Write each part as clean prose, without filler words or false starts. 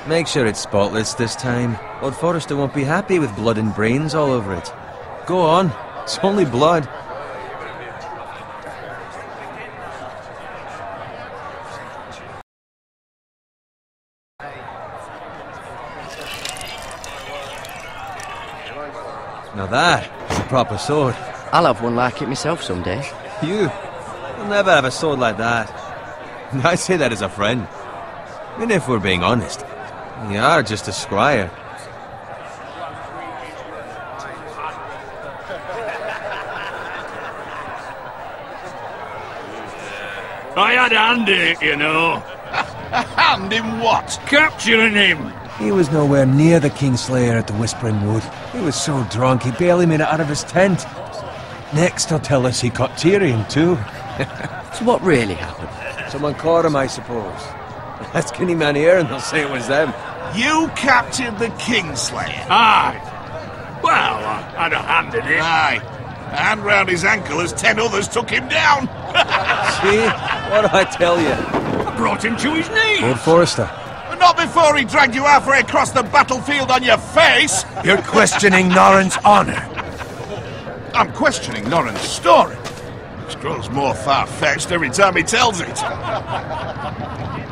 Make sure it's spotless this time. Lord Forrester won't be happy with blood and brains all over it. Go on. It's only blood. Now that's a proper sword. I'll have one like it myself someday. You'll never have a sword like that. I say that as a friend. And if we're being honest, you are just a squire. I had a hand in it, you know. A hand in what? Capturing him. He was nowhere near the Kingslayer at the Whispering Wood. He was so drunk he barely made it out of his tent. Next he'll tell us he caught Tyrion too. So what really happened? Someone caught him, I suppose. Ask any man here and they'll say it was them. You captured the Kingslayer? Aye. Well, I had a hand in it. Aye. A hand round his ankle as 10 others took him down. See? What do I tell you? I brought him to his knees. Lord Forrester. But not before he dragged you halfway across the battlefield on your face. You're questioning Norrin's honor. I'm questioning Norrin's story. It grows more far-fetched every time he tells it.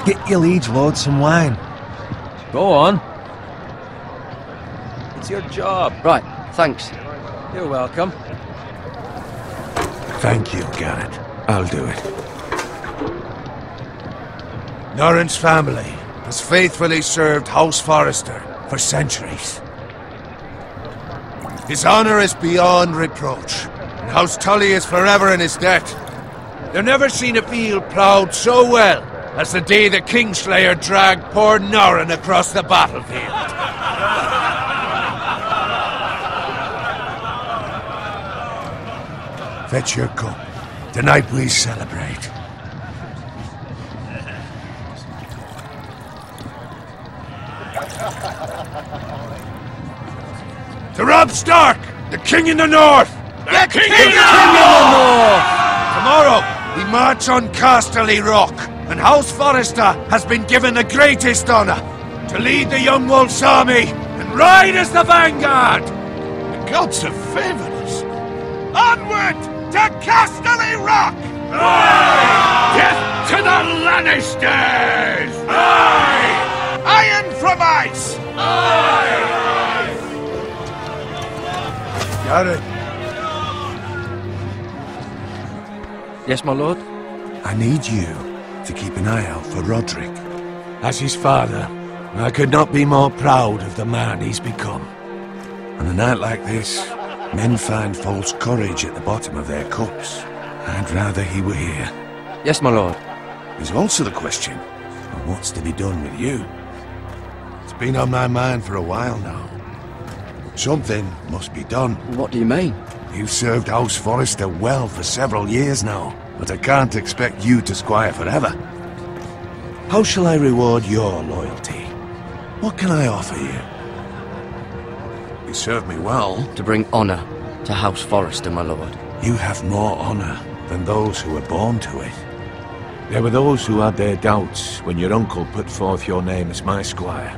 Get your liege lord some wine. Go on. It's your job. Right, thanks. You're welcome. Thank you, Garrett. I'll do it. Norrin's family has faithfully served House Forrester for centuries. His honor is beyond reproach, and House Tully is forever in his debt. They've never seen a field ploughed so well as the day the Kingslayer dragged poor Norrin across the battlefield. Fetch your cup. Tonight we celebrate. To Robb Stark, the King in the North! The King in the North! Tomorrow, we march on Casterly Rock, and House Forrester has been given the greatest honor to lead the Young Wolf's army and ride as the vanguard! The gods have favored us. Onward to Casterly Rock! Aye! Death to the Lannisters! Aye! Iron from ice! Aye! Garrett, Yes, my lord? I need you to keep an eye out for Roderick. As his father, I could not be more proud of the man he's become. On a night like this, men find false courage at the bottom of their cups. I'd rather he were here. Yes, my lord. There's also the question of what's to be done with you. It's been on my mind for a while now. Something must be done. What do you mean? You've served House Forrester well for several years now, but I can't expect you to squire forever. How shall I reward your loyalty? What can I offer you? You served me well. To bring honor to House Forrester, my lord. You have more honor than those who were born to it. There were those who had their doubts when your uncle put forth your name as my squire.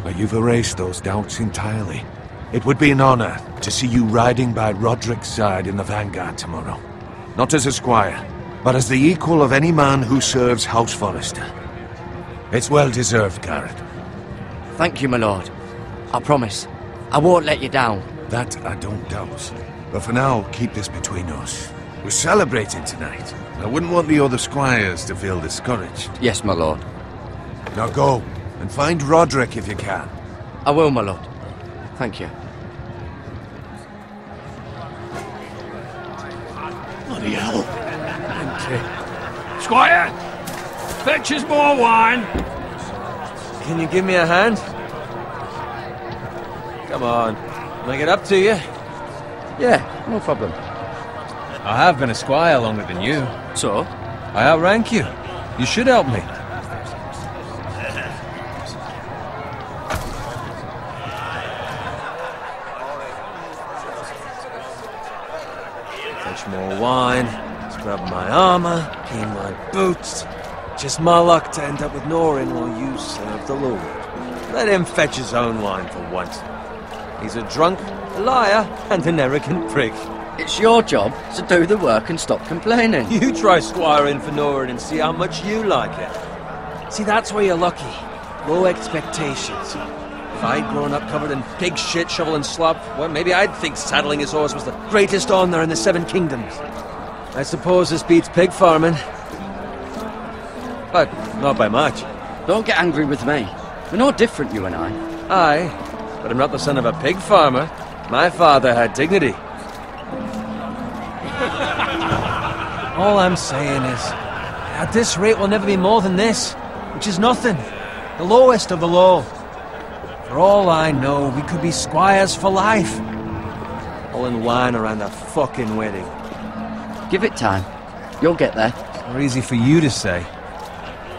But you've erased those doubts entirely. It would be an honor to see you riding by Roderick's side in the vanguard tomorrow. Not as a squire, but as the equal of any man who serves House Forrester. It's well deserved, Garrett. Thank you, my lord. I promise. I won't let you down. That I don't doubt. But for now, keep this between us. We're celebrating tonight. I wouldn't want the other squires to feel discouraged. Yes, my lord. Now go, and find Roderick if you can. I will, my lord. Thank you. Bloody hell. Squire! Fetch us more wine! Can you give me a hand? Come on. Can I get up to you? Yeah, no problem. I have been a squire longer than you. So? I outrank you. You should help me. Fetch more wine, scrub my armor, clean my boots. Just my luck to end up with Norrin while you serve the Lord. Let him fetch his own wine for once. He's a drunk, a liar, and an arrogant prick. It's your job to do the work and stop complaining. You try squiring for Nord and see how much you like it. See, that's where you're lucky. Low expectations. If I'd grown up covered in pig shit, shovel and slop, well, maybe I'd think saddling his horse was the greatest honour in the Seven Kingdoms. I suppose this beats pig farming. But not by much. Don't get angry with me. We're no different, you and I. Aye, but I'm not the son of a pig farmer. My father had dignity. All I'm saying is, at this rate we'll never be more than this, which is nothing. The lowest of the low. For all I know, we could be squires for life. All in wine around a fucking wedding. Give it time. You'll get there. More easy for you to say.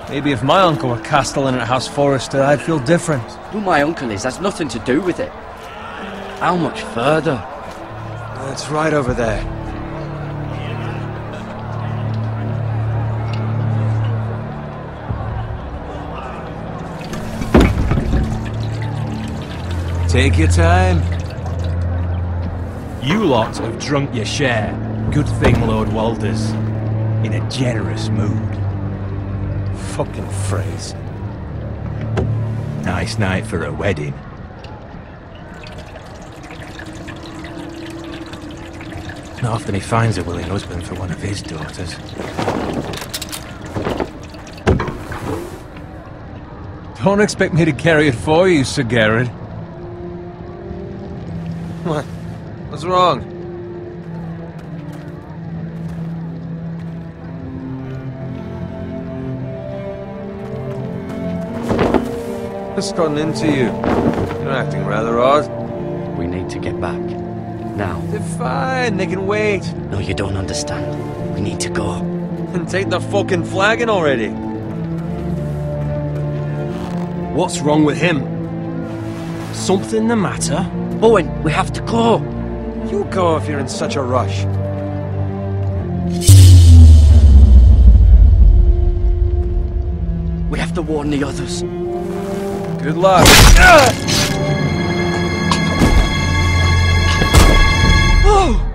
Maybe if my uncle were castellan at House Forrester, I'd feel different. Who my uncle is has nothing to do with it. How much further? It's right over there. Take your time. You lot have drunk your share. Good thing Lord Walder's in a generous mood. Fucking phrase. Nice night for a wedding. Not often he finds a willing husband for one of his daughters. Don't expect me to carry it for you, Sir Garrett. What? What's wrong? What's gotten into you? You're acting rather odd. We need to get back. Now. They're fine, they can wait. No, you don't understand. We need to go. And take the fucking flagon already. What's wrong with him? Something the matter? Owen, we have to go. You go if you're in such a rush. We have to warn the others. Good luck. Oh!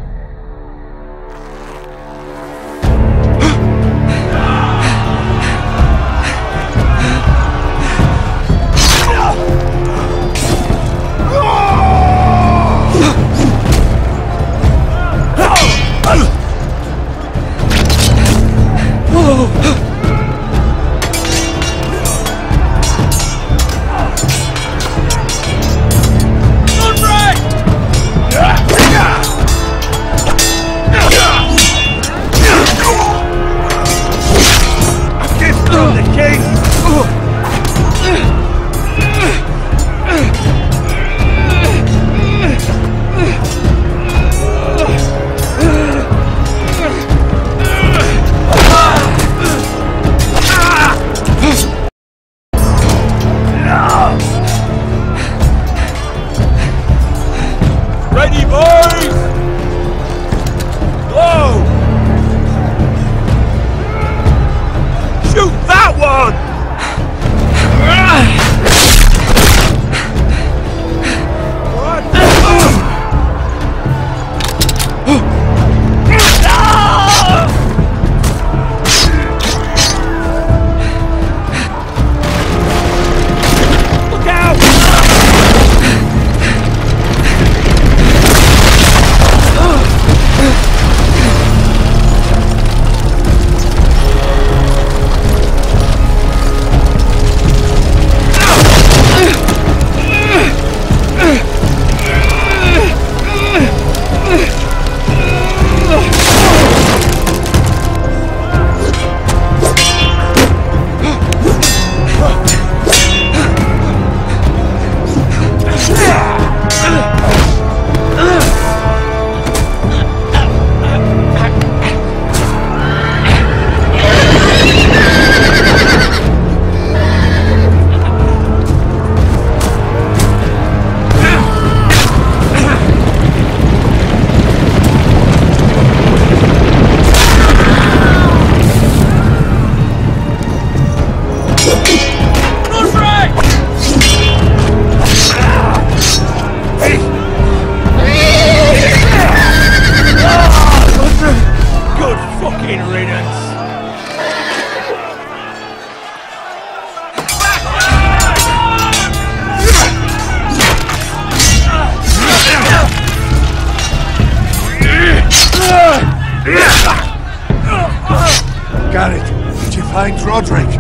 Garrett, did you find Roderick?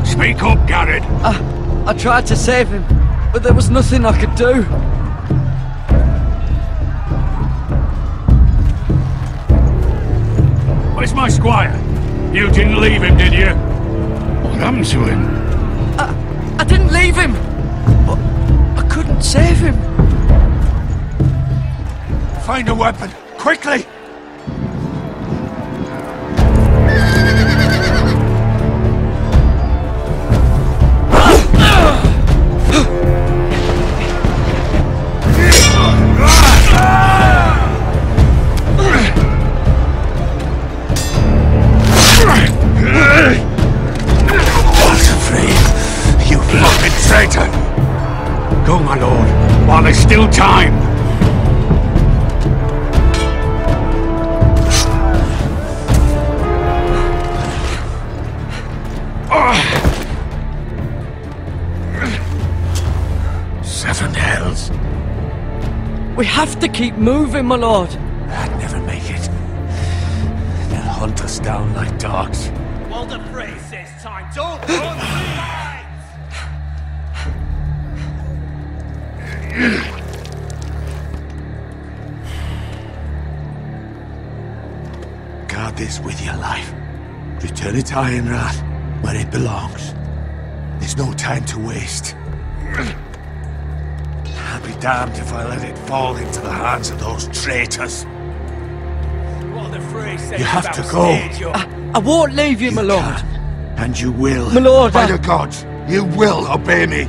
Speak up, Garrett. I tried to save him, but there was nothing I could do. Where's my squire? You didn't leave him, did you? What happened to him? I didn't leave him, but I couldn't save him. Find a weapon, quickly! Go, my lord, while there's still time. Seven hells. We have to keep moving, my lord. I'd never make it. They'll hunt us down like dogs. Walder Frey says time. Don't run! Guard this with your life. Return it to Ironrath, where it belongs. There's no time to waste. I'll be damned if I let it fall into the hands of those traitors. Walder Frey says You have about to go. stage, you're- I won't leave you, my lord. Can, and you will. My lord, By the gods, you will obey me.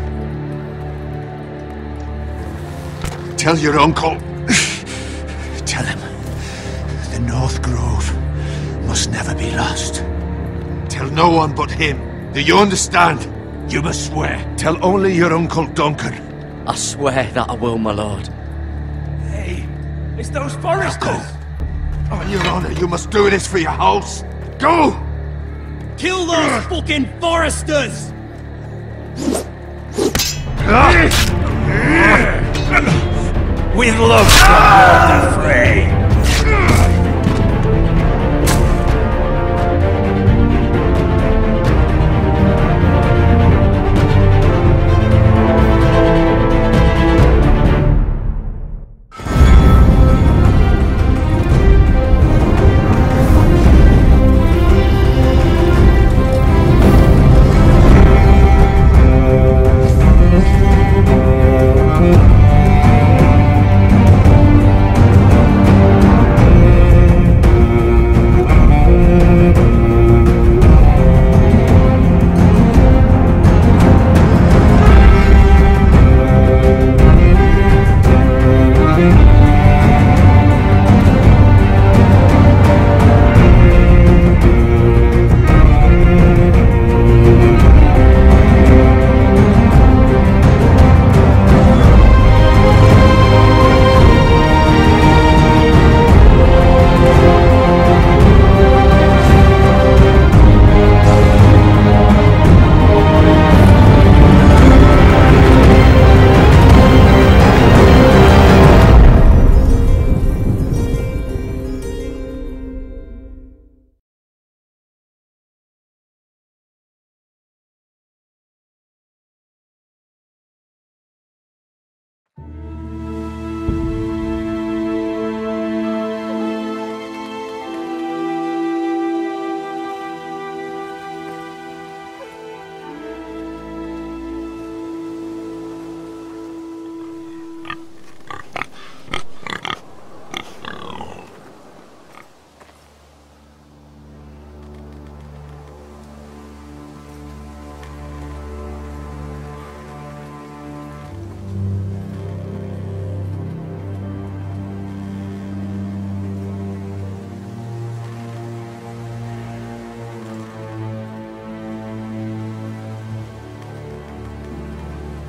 Tell your uncle. Tell him. The North Grove must never be lost. Tell no one but him. Do you understand? You must swear. Tell only your Uncle Duncan. I swear that I will, my lord. Hey, it's those foresters! On your honor, you must do this for your house. Go! Kill those fucking foresters! With love, Walder Frey!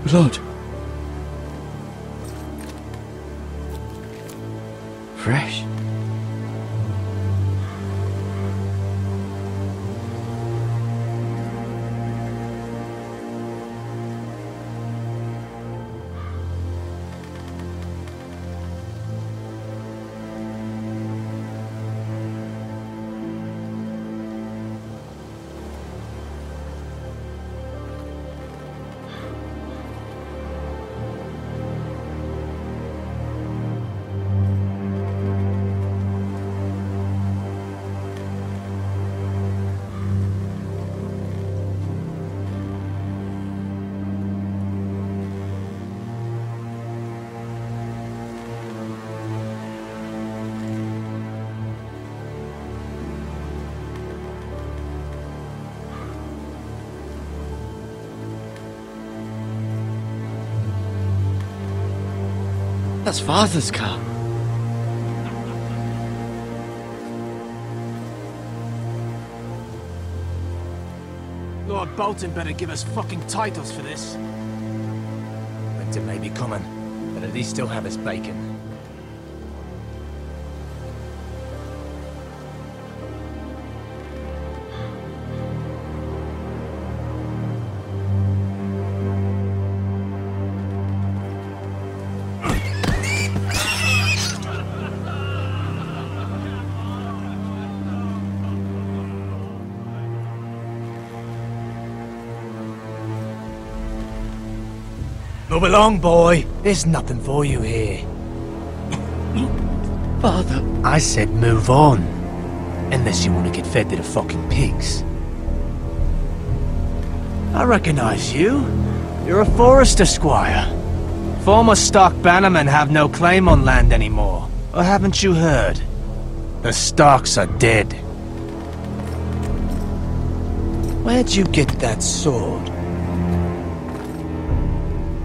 Blood. Fresh. That's Father's car. Lord Bolton better give us fucking titles for this. Winter may be coming, but at least he'll have his bacon. Move along, boy. There's nothing for you here. Father. I said move on. Unless you want to get fed to the fucking pigs. I recognize you. You're a Forrester squire. Former Stark bannermen have no claim on land anymore. Or haven't you heard? The Starks are dead. Where'd you get that sword?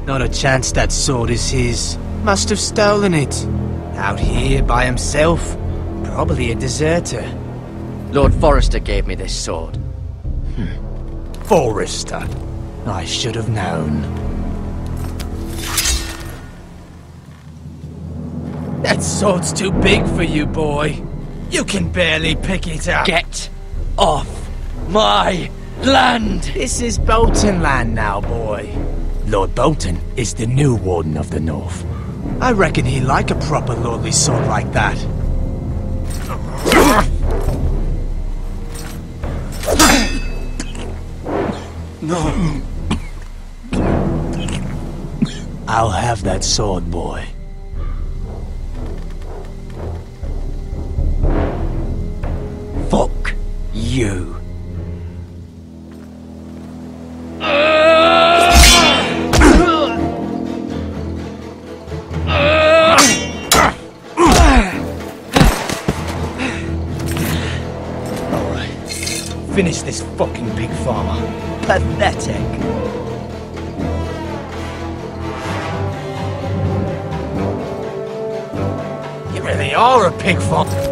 Not a chance that sword is his. Must have stolen it. Out here by himself. Probably a deserter. Lord Forrester gave me this sword. Forrester. I should have known. That sword's too big for you, boy. You can barely pick it up. Get off my land! This is Bolton land now, boy. Lord Bolton is the new Warden of the North. I reckon he'd like a proper lordly sword like that. No. I'll have that sword, boy. Fuck you. Finish this fucking pig farmer. Pathetic. You really are a pig farmer.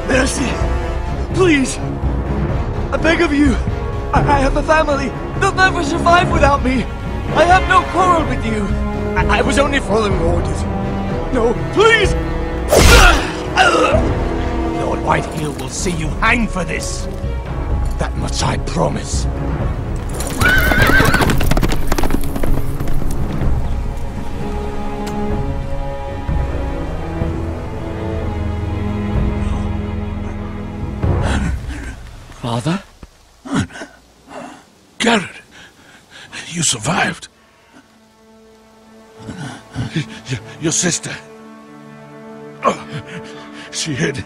Mercy! Please! I beg of you! I have a family! They'll never survive without me! I have no quarrel with you! I was only following orders. No, please! Lord Whitehill will see you hang for this. That much I promise. Father? Garrett, you survived. Your sister. Oh, she hid.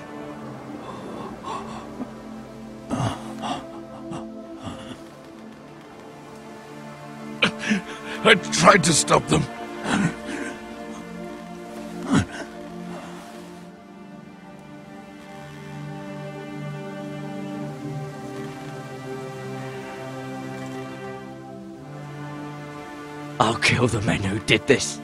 I tried to stop them. I'll kill the men who did this.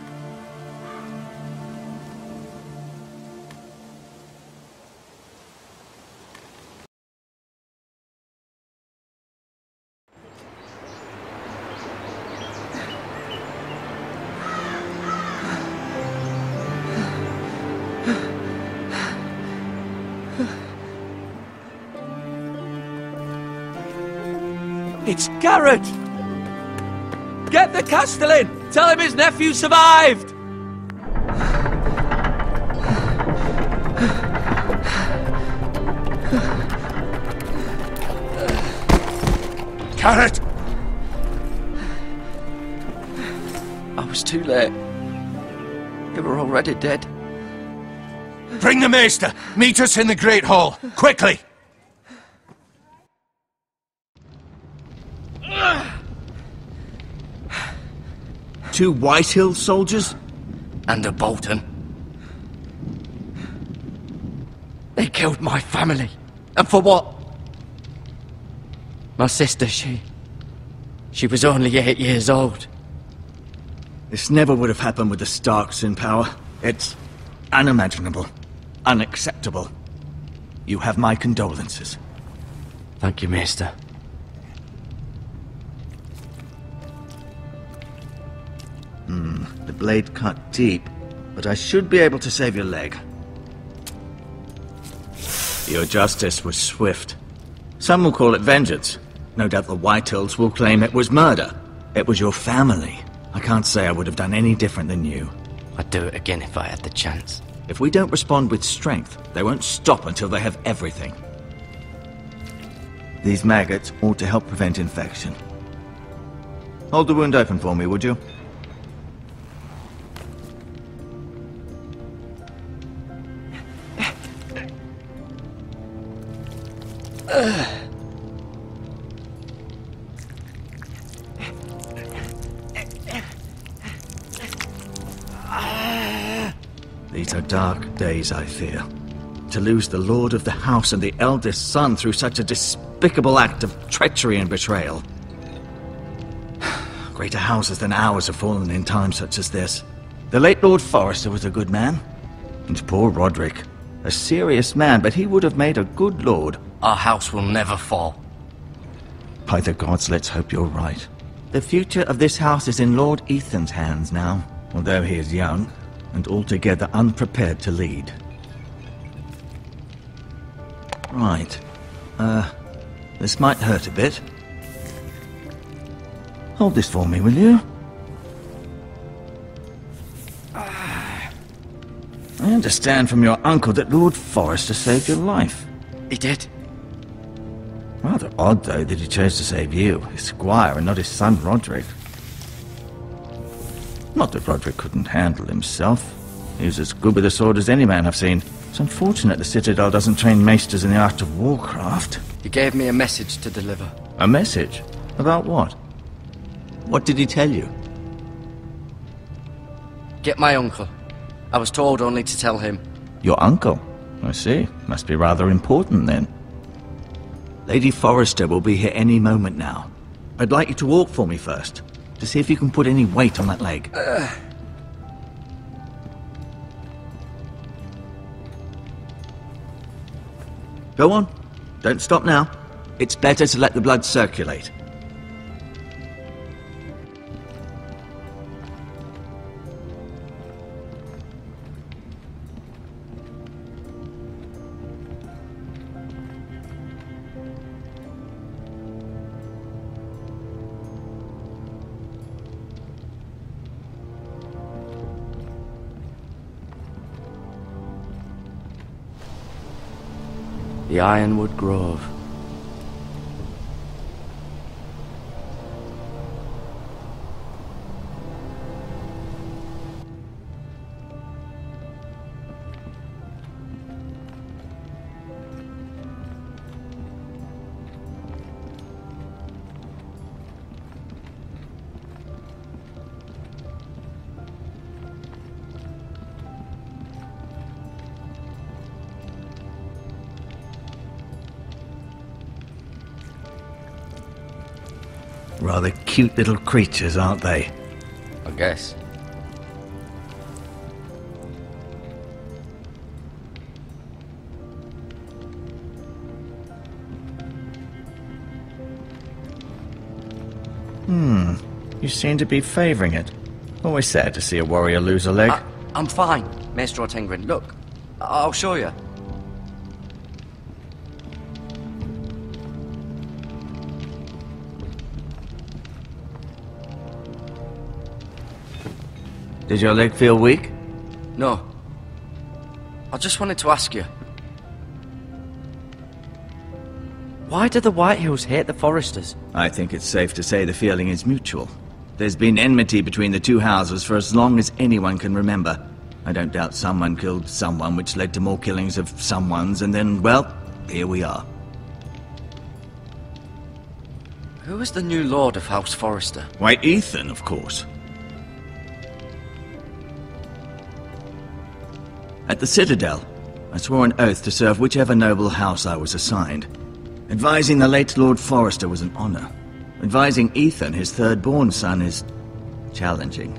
It's Garrett! Get the Castellan! Tell him his nephew survived! Carrot! I was too late. They were already dead. Bring the maester! Meet us in the Great Hall! Quickly! Two Whitehill soldiers? And a Bolton. They killed my family. And for what? My sister, she was only 8 years old. This never would have happened with the Starks in power. It's unimaginable. Unacceptable. You have my condolences. Thank you, Maester. The blade cut deep, but I should be able to save your leg. Your justice was swift. Some will call it vengeance. No doubt the Whitehills will claim it was murder. It was your family. I can't say I would have done any different than you. I'd do it again if I had the chance. If we don't respond with strength, they won't stop until they have everything. These maggots ought to help prevent infection. Hold the wound open for me, would you? These are dark days, I fear. To lose the lord of the house and the eldest son through such a despicable act of treachery and betrayal. Greater houses than ours have fallen in times such as this. The late Lord Forrester was a good man. And poor Roderick. A serious man, but he would have made a good lord. Our house will never fall. By the gods, let's hope you're right. The future of this house is in Lord Ethan's hands now, although he is young and altogether unprepared to lead. Right. This might hurt a bit. Hold this for me, will you? I understand from your uncle that Lord Forrester saved your life. He did. Rather odd, though, that he chose to save you, his squire, and not his son Roderick. Not that Roderick couldn't handle himself. He was as good with a sword as any man I've seen. It's unfortunate the Citadel doesn't train maesters in the art of warcraft. He gave me a message to deliver. A message? About what? What did he tell you? Get my uncle. I was told only to tell him. Your uncle? I see. Must be rather important, then. Lady Forrester will be here any moment now. I'd like you to walk for me first, to see if you can put any weight on that leg. Go on. Don't stop now. It's better to let the blood circulate. The Ironwood Grove. Rather cute little creatures, aren't they? I guess. You seem to be favouring it. Always sad to see a warrior lose a leg. I'm fine, Maester Ortengrin. Look, I'll show you. Did your leg feel weak? No. I just wanted to ask you. Why do the Whitehills hate the Forresters? I think it's safe to say the feeling is mutual. There's been enmity between the two houses for as long as anyone can remember. I don't doubt someone killed someone, which led to more killings of someones, and then, well, here we are. Who is the new Lord of House Forrester? Why, Ethan, of course. At the Citadel, I swore an oath to serve whichever noble house I was assigned. Advising the late Lord Forrester was an honor. Advising Ethan, his third-born son, is challenging.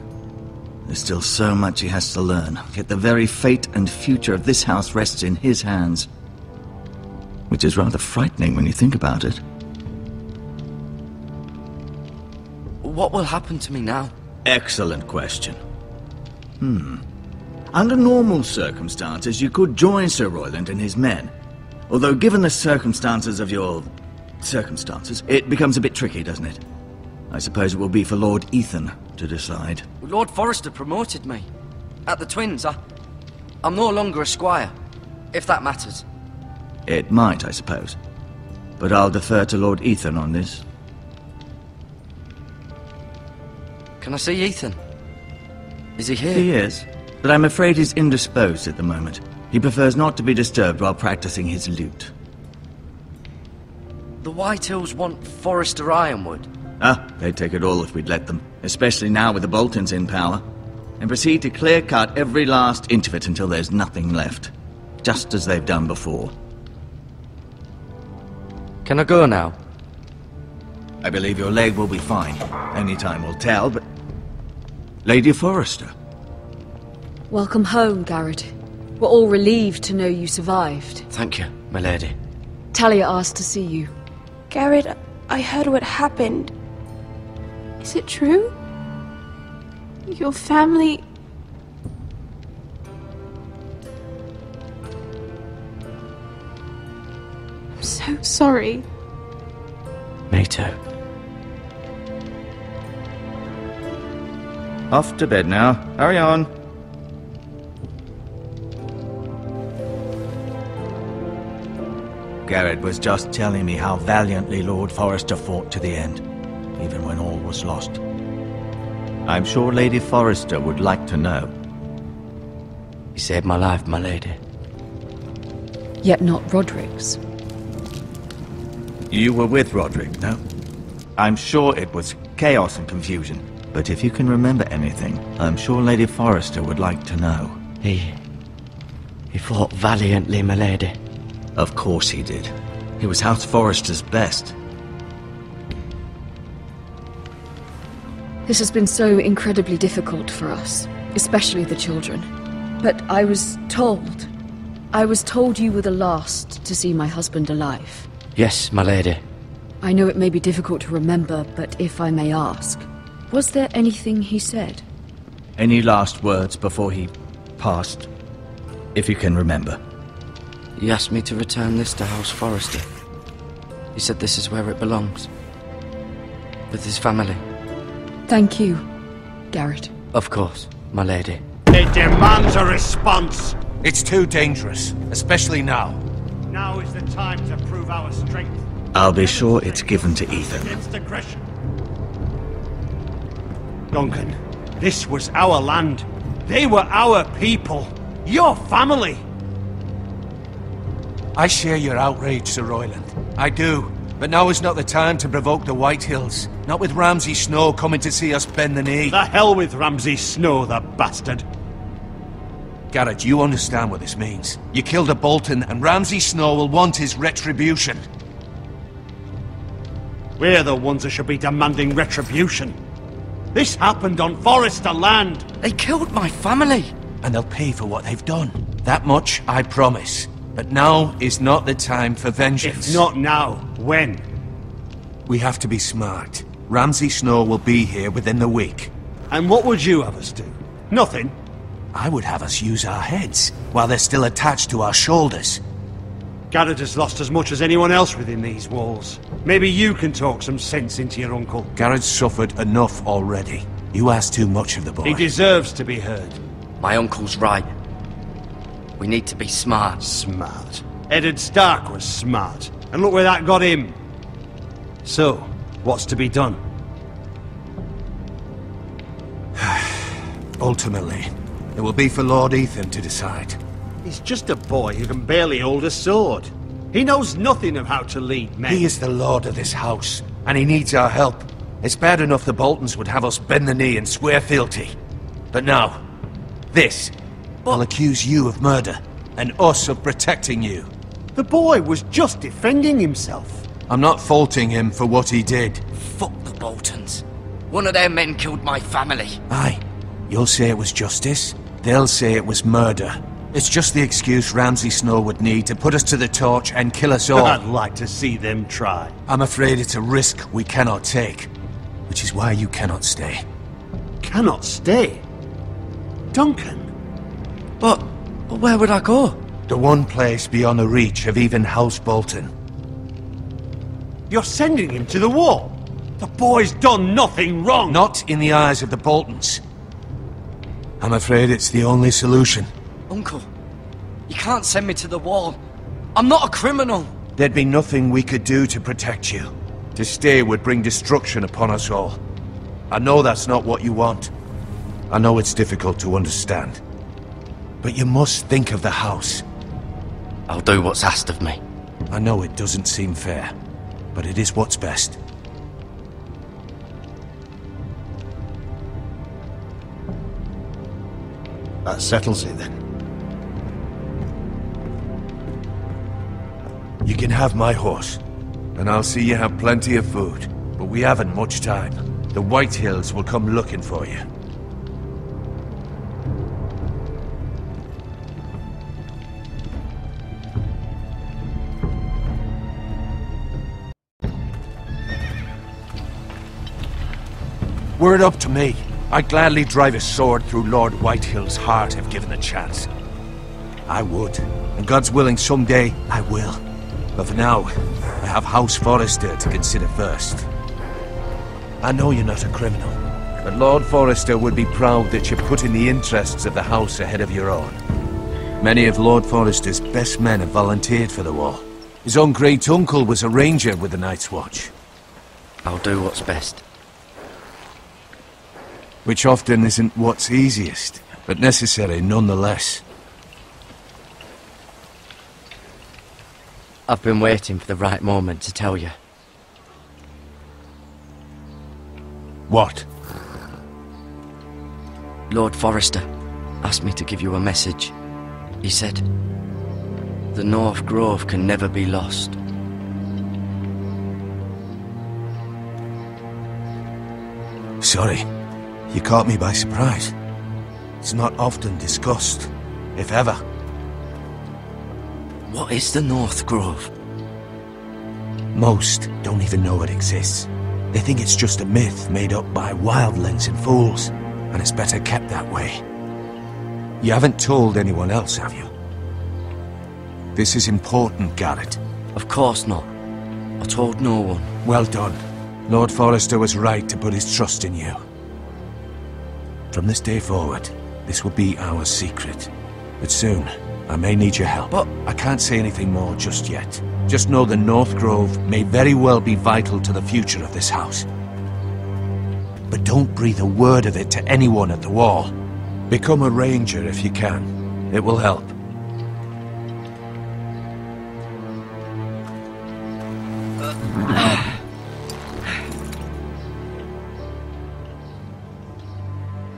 There's still so much he has to learn, yet the very fate and future of this house rests in his hands. Which is rather frightening when you think about it. What will happen to me now? Excellent question. Under normal circumstances, you could join Sir Royland and his men. Although given the circumstances of your... circumstances, it becomes a bit tricky, doesn't it? I suppose it will be for Lord Ethan to decide. Lord Forrester promoted me. At the Twins, I'm no longer a squire, if that matters. It might, I suppose. But I'll defer to Lord Ethan on this. Can I see Ethan? Is he here? He is, but I'm afraid he's indisposed at the moment. He prefers not to be disturbed while practicing his lute. The Whitehills want Forrester Ironwood. They'd take it all if we'd let them, especially now with the Boltons in power, and proceed to clear-cut every last inch of it until there's nothing left, just as they've done before. Can I go now? I believe your leg will be fine. Only time will tell, but... Lady Forrester. Welcome home, Garrett. We're all relieved to know you survived. Thank you, my lady. Talia asked to see you. Garrett, I heard what happened. Is it true? Your family... I'm so sorry. Me too. Off to bed now. Hurry on. Garrett was just telling me how valiantly Lord Forrester fought to the end, even when all was lost. I'm sure Lady Forrester would like to know. He saved my life, my lady. Yet not Roderick's. You were with Roderick, no? I'm sure it was chaos and confusion, but if you can remember anything, I'm sure Lady Forrester would like to know. He fought valiantly, my lady. Of course he did. He was House Forrester's best. This has been so incredibly difficult for us, especially the children. But I was told you were the last to see my husband alive. Yes, my lady. I know it may be difficult to remember, but if I may ask, was there anything he said? Any last words before he passed? If you can remember. He asked me to return this to House Forrester. He said this is where it belongs. With his family. Thank you, Garrett. Of course, my lady. It demands a response. It's too dangerous, especially now. Now is the time to prove our strength. I'll be sure it's given to Ethan. Against aggression. Duncan, this was our land. They were our people. Your family. I share your outrage, Sir Royland. I do. But now is not the time to provoke the Whitehills. Not with Ramsay Snow coming to see us bend the knee. The hell with Ramsay Snow, the bastard. Garrett, you understand what this means. You killed a Bolton, and Ramsay Snow will want his retribution. We're the ones that should be demanding retribution. This happened on Forrester land. They killed my family. And they'll pay for what they've done. That much, I promise. But now is not the time for vengeance. If not now, when? We have to be smart. Ramsay Snow will be here within the week. And what would you have us do? Nothing. I would have us use our heads, while they're still attached to our shoulders. Garrett has lost as much as anyone else within these walls. Maybe you can talk some sense into your uncle. Garrett's suffered enough already. You ask too much of the boy. He deserves to be heard. My uncle's right. We need to be smart. Smart. Eddard Stark was smart. And look where that got him. So, what's to be done? Ultimately, it will be for Lord Ethan to decide. He's just a boy who can barely hold a sword. He knows nothing of how to lead men. He is the lord of this house, and he needs our help. It's bad enough the Boltons would have us bend the knee and swear fealty. But now, this. I'll accuse you of murder, and us of protecting you. The boy was just defending himself. I'm not faulting him for what he did. Fuck the Boltons. One of their men killed my family. Aye. You'll say it was justice. They'll say it was murder. It's just the excuse Ramsay Snow would need to put us to the torch and kill us all. I'd like to see them try. I'm afraid it's a risk we cannot take. Which is why you cannot stay. Cannot stay? Duncan? But where would I go? The one place beyond the reach of even House Bolton. You're sending him to the wall? The boy's done nothing wrong! Not in the eyes of the Boltons. I'm afraid it's the only solution. Uncle, you can't send me to the wall. I'm not a criminal. There'd be nothing we could do to protect you. To stay would bring destruction upon us all. I know that's not what you want. I know it's difficult to understand. But you must think of the house. I'll do what's asked of me. I know it doesn't seem fair, but it is what's best. That settles it then. You can have my horse, and I'll see you have plenty of food. But we haven't much time. The White Hills will come looking for you. Were it up to me, I'd gladly drive a sword through Lord Whitehill's heart if given the chance. I would, and God's willing someday I will. But for now, I have House Forrester to consider first. I know you're not a criminal, but Lord Forrester would be proud that you're putting the interests of the house ahead of your own. Many of Lord Forrester's best men have volunteered for the war. His own great-uncle was a ranger with the Night's Watch. I'll do what's best. Which often isn't what's easiest, but necessary nonetheless. I've been waiting for the right moment to tell you. What? Lord Forrester asked me to give you a message. He said, the North Grove can never be lost. Sorry, you caught me by surprise. It's not often discussed, if ever. What is the North Grove? Most don't even know it exists. They think it's just a myth made up by wildlings and fools, and it's better kept that way. You haven't told anyone else, have you? This is important, Garrett. Of course not. I told no one. Well done. Lord Forrester was right to put his trust in you. From this day forward, this will be our secret. But soon, I may need your help. But I can't say anything more just yet. Just know the North Grove may very well be vital to the future of this house. But don't breathe a word of it to anyone at the wall. Become a ranger if you can. It will help.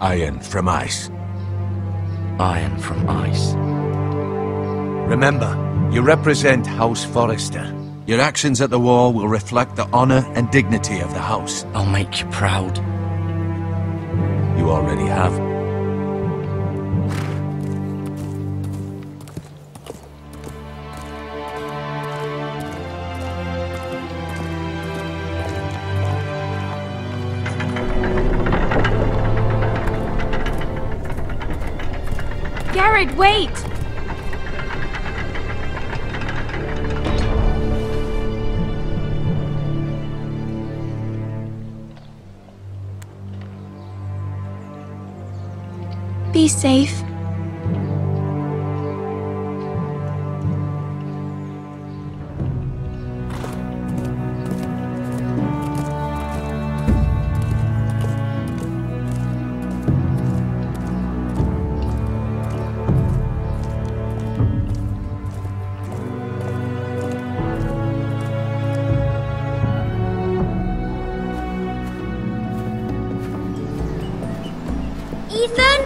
Iron from ice. Iron from ice. Remember, you represent House Forrester. Your actions at the war will reflect the honor and dignity of the house. I'll make you proud. You already have. Garrett, wait! Be safe. Ethan?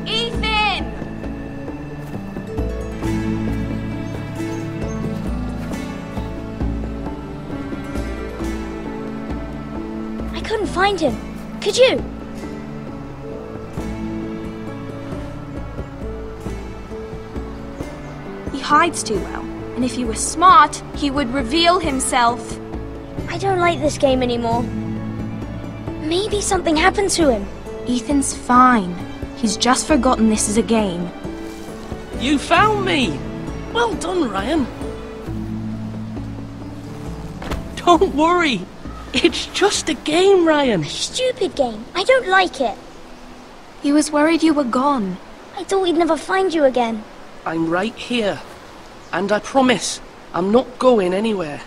Ethan! I couldn't find him. Could you? He hides too well, and if he were smart, he would reveal himself. I don't like this game anymore. Maybe something happened to him. Ethan's fine. He's just forgotten this is a game. You found me! Well done, Ryan. Don't worry. It's just a game, Ryan. A stupid game. I don't like it. He was worried you were gone. I thought we'd never find you again. I'm right here. And I promise, I'm not going anywhere.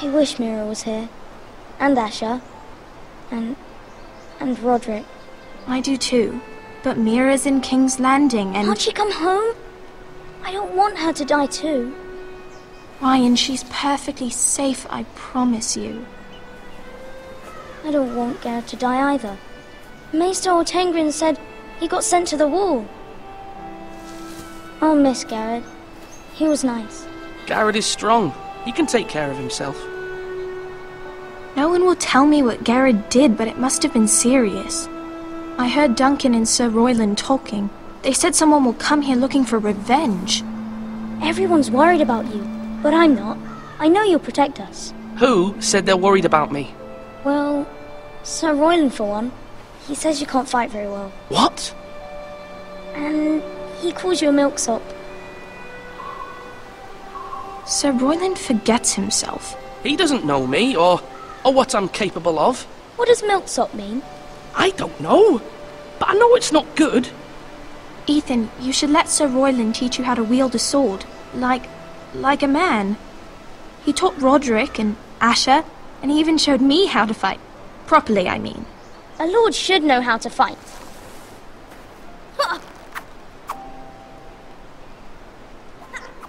I wish Mira was here. And Asher. And Roderick. I do too. But Mira's in King's Landing and... Can't she come home? I don't want her to die too. Ryan, she's perfectly safe, I promise you. I don't want Garrett to die either. Maester Ortengrin said he got sent to the wall. I'll miss Garrett. He was nice. Garrett is strong. He can take care of himself. No one will tell me what Garrett did, but it must have been serious. I heard Duncan and Sir Royland talking. They said someone will come here looking for revenge. Everyone's worried about you, but I'm not. I know you'll protect us. Who said they're worried about me? Well, Sir Royland for one. He says you can't fight very well. What? And he calls you a milksop. Sir Royland forgets himself. He doesn't know me, or what I'm capable of. What does milksop mean? I don't know, but I know it's not good. Ethan, you should let Sir Royland teach you how to wield a sword. Like a man. He taught Roderick and Asher, and he even showed me how to fight. Properly, I mean. A lord should know how to fight.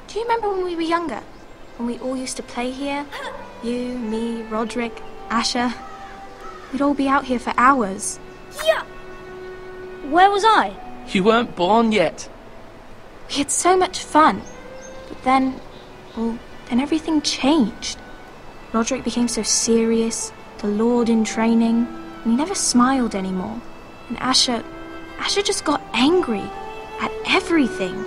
Do you remember when we were younger? When we all used to play here? You, me, Roderick, Asher. We'd all be out here for hours. Yeah! Where was I? You weren't born yet. We had so much fun. But then everything changed. Roderick became so serious, the Lord in training, and he never smiled anymore. And Asher just got angry at everything.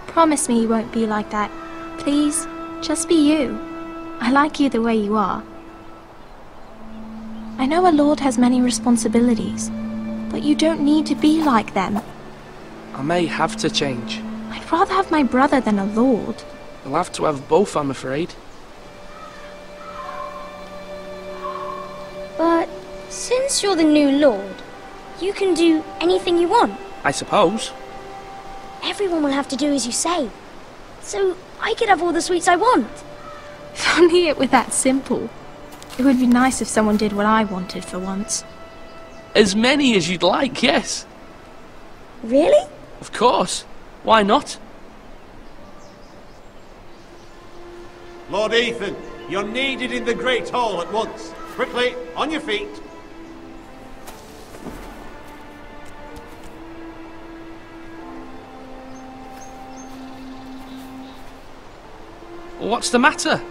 Promise me you won't be like that. Please, just be you. I like you the way you are. I know a lord has many responsibilities, but you don't need to be like them. I may have to change. I'd rather have my brother than a lord. I'll have to have both, I'm afraid. But since you're the new lord, you can do anything you want. I suppose. Everyone will have to do as you say. So I could have all the sweets I want. If only it were that simple. It would be nice if someone did what I wanted for once. As many as you'd like, yes. Really? Of course. Why not? Lord Ethan, you're needed in the Great Hall at once. Quickly, on your feet. What's the matter?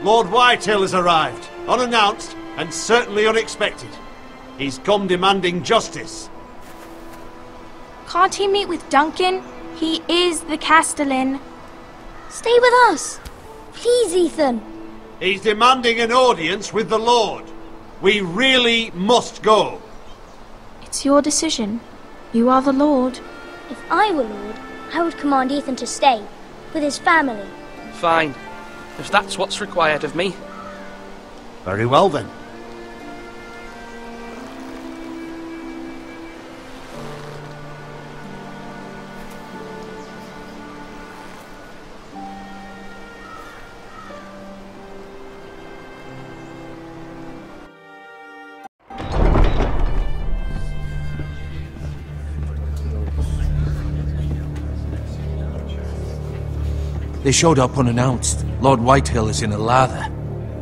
Lord Whitehill has arrived, unannounced and certainly unexpected. He's come demanding justice. Can't he meet with Duncan? He is the Castellan. Stay with us. Please, Ethan. He's demanding an audience with the Lord. We really must go. It's your decision. You are the Lord. If I were Lord, I would command Ethan to stay, with his family. Fine. If that's what's required of me. Very well then. They showed up unannounced. Lord Whitehill is in a lather.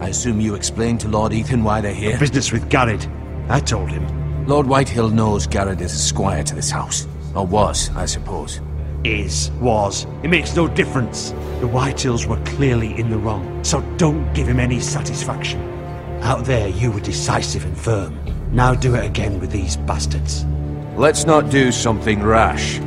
I assume you explained to Lord Ethan why they're here? Business with Garrett. I told him. Lord Whitehill knows Garrett is a squire to this house. Or was, I suppose. Was. It makes no difference. The Whitehills were clearly in the wrong, so don't give him any satisfaction. Out there, you were decisive and firm. Now do it again with these bastards. Let's not do something rash.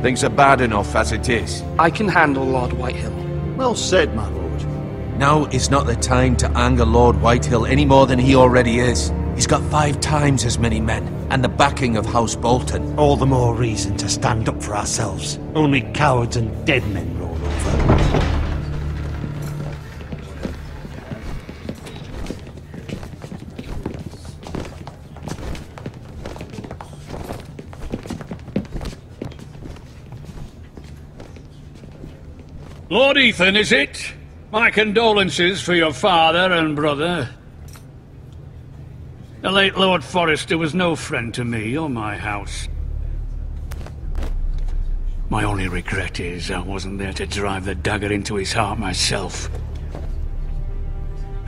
Things are bad enough as it is. I can handle Lord Whitehill. Well said, my lord. Now is not the time to anger Lord Whitehill any more than he already is. He's got 5 times as many men, and the backing of House Bolton. All the more reason to stand up for ourselves. Only cowards and dead men roll over. Lord Ethan, is it? My condolences for your father and brother. The late Lord Forrester was no friend to me or my house. My only regret is I wasn't there to drive the dagger into his heart myself.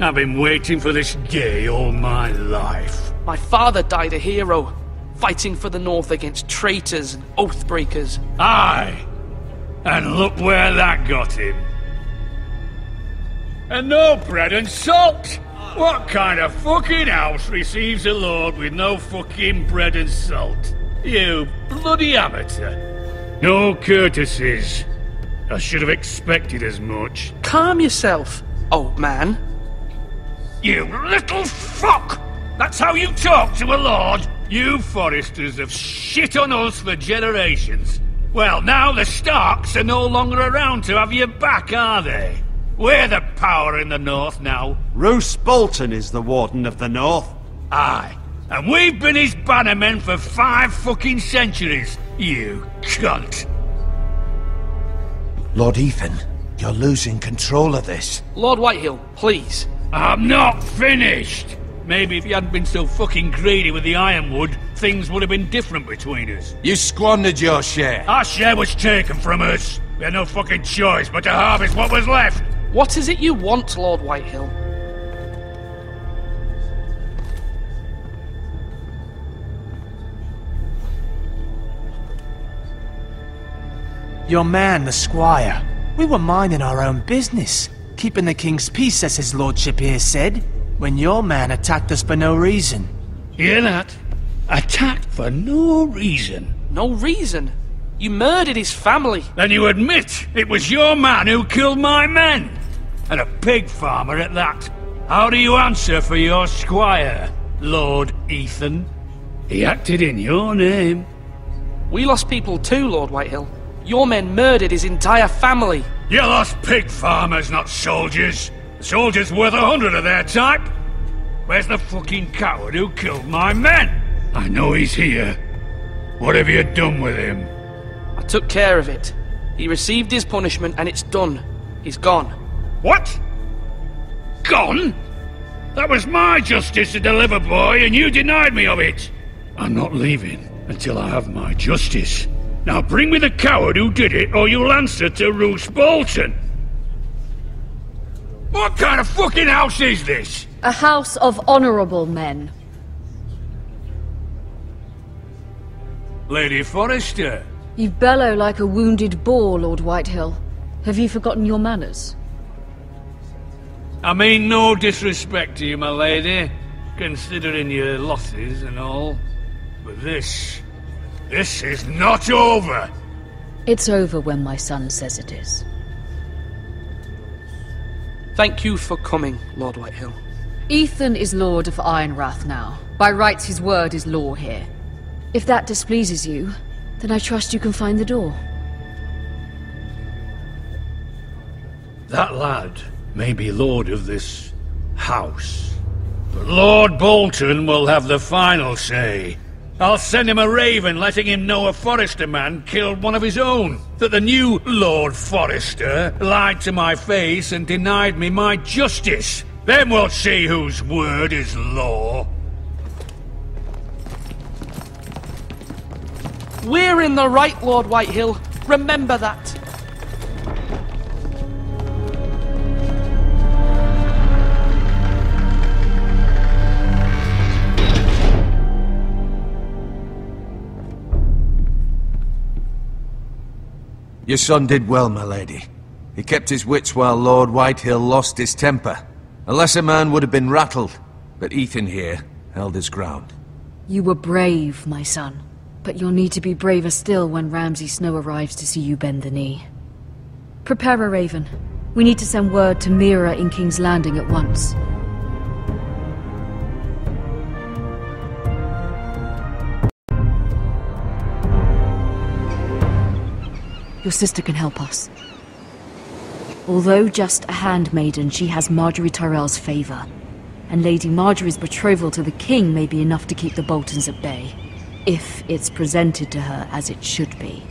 I've been waiting for this day all my life. My father died a hero, fighting for the North against traitors and oathbreakers. Aye! And look where that got him. And no bread and salt! What kind of fucking house receives a lord with no fucking bread and salt? You bloody amateur. No courtesies. I should have expected as much. Calm yourself, old man. You little fuck! That's how you talk to a lord? You Forresters have shit on us for generations. Well, now the Starks are no longer around to have your back, are they? We're the power in the North now. Roose Bolton is the Warden of the North. Aye. And we've been his bannermen for 5 fucking centuries, you cunt. Lord Ethan, you're losing control of this. Lord Whitehill, please. I'm not finished. Maybe if you hadn't been so fucking greedy with the ironwood, things would have been different between us. You squandered your share. Our share was taken from us. We had no fucking choice but to harvest what was left. What is it you want, Lord Whitehill? Your man, the squire. We were minding our own business, keeping the king's peace, as his lordship here said, when your man attacked us for no reason. Hear that? Attacked for no reason. No reason? You murdered his family. Then you admit it was your man who killed my men. And a pig farmer at that. How do you answer for your squire, Lord Ethan? He acted in your name. We lost people too, Lord Whitehill. Your men murdered his entire family. You lost pig farmers, not soldiers. The soldiers worth 100 of their type. Where's the fucking coward who killed my men? I know he's here. What have you done with him? I took care of it. He received his punishment and it's done. He's gone. What? Gone? That was my justice to deliver, boy, and you denied me of it. I'm not leaving until I have my justice. Now bring me the coward who did it, or you'll answer to Roose Bolton. What kind of fucking house is this? A house of honorable men. Lady Forrester. You bellow like a wounded boar, Lord Whitehill. Have you forgotten your manners? I mean no disrespect to you, my lady, considering your losses and all. But this is not over. It's over when my son says it is. Thank you for coming, Lord Whitehill. Ethan is Lord of Ironrath now. By rights, his word is law here. If that displeases you, then I trust you can find the door. That lad may be lord of this house, but Lord Bolton will have the final say. I'll send him a raven letting him know a Forrester man killed one of his own. That the new Lord Forrester lied to my face and denied me my justice. Then we'll see whose word is law. We're in the right, Lord Whitehill. Remember that. Your son did well, my lady. He kept his wits while Lord Whitehill lost his temper. A lesser man would have been rattled, but Ethan here held his ground. You were brave, my son. But you'll need to be braver still when Ramsay Snow arrives to see you bend the knee. Prepare a raven. We need to send word to Mira in King's Landing at once. Your sister can help us. Although just a handmaiden, she has Marjorie Tyrell's favor. And Lady Marjorie's betrothal to the king may be enough to keep the Boltons at bay. If it's presented to her as it should be.